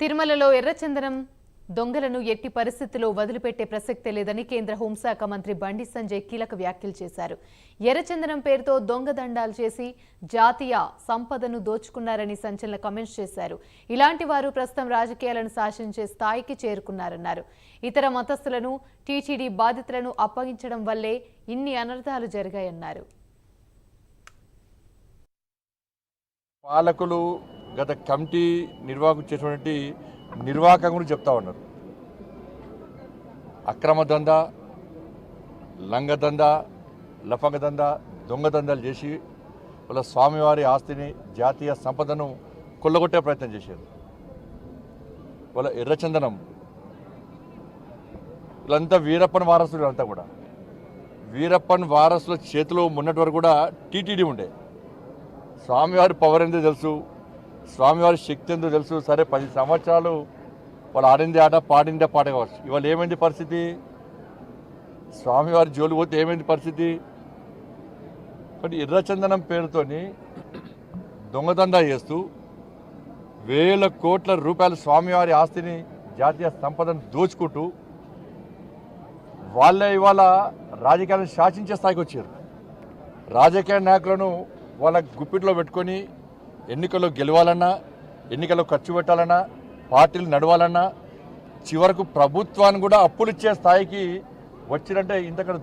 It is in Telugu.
తిరుమలలో ఎర్రచందనం దొంగలను ఎట్టి పరిస్థితుల్లో వదిలిపెట్టే ప్రసక్తే లేదని కేంద్ర హోంశాఖ మంత్రి బండి సంజయ్ కీలక వ్యాఖ్యలు చేశారు. ఎర్రచందనం పేరుతో దొంగదండాలు చేసి జాతీయ సంపదను దోచుకున్నారని సంచలన కామెంట్స్ చేశారు. ఇలాంటి వారు ప్రస్తుతం రాజకీయాలను శాసించే స్థాయికి చేరుకున్నారన్నారు. ఇతర మతస్థులను టీటీడీ బాధితులను అప్పగించడం వల్లే ఇన్ని అనర్థాలు జరిగాయన్నారు. పాలకులు గత కమిటీ నిర్వాహకులు చేసినటువంటి నిర్వాహకం గురించి చెప్తా ఉన్నారు. అక్రమ దందా, లంగ దందా, లఫంగ దందా, దొంగ దందాలు చేసి వాళ్ళ స్వామివారి ఆస్తిని జాతీయ సంపదను కొల్లగొట్టే ప్రయత్నం చేశారు. వాళ్ళ ఎర్రచందనం వీళ్ళంతా వీరప్పన్ వారసులు. అంతా కూడా వీరప్పన్ వారసుల చేతిలో మొన్నటి వరకు కూడా టీటీడీ ఉండే. స్వామివారి పవర్ ఎంతో తెలుసు, స్వామివారి శక్తి ఎంతో తెలుసు. సరే 10 సంవత్సరాలు వాళ్ళు ఆడింది ఆట, పాడిందే పాట కావచ్చు. ఇవాళ ఏమైంది పరిస్థితి? స్వామివారి జోలు పోతే ఏమైంది పరిస్థితి? కాబట్టి ఎర్రచందనం పేరుతోని దొంగదందా చేస్తూ వేల కోట్ల రూపాయల స్వామివారి ఆస్తిని, జాతీయ సంపదను దోచుకుంటూ వాళ్ళే ఇవాళ రాజకీయాలను శాసించే స్థాయికి వచ్చారు. రాజకీయ నాయకులను వాళ్ళ గుప్పిట్లో పెట్టుకొని ఎన్నికల్లో గెలవాలన్నా, ఎన్నికల్లో ఖర్చు పెట్టాలన్నా, పార్టీలు నడవాలన్నా, చివరకు ప్రభుత్వాన్ని కూడా అప్పులు ఇచ్చే స్థాయికి వచ్చినంటే ఇంతకన్నా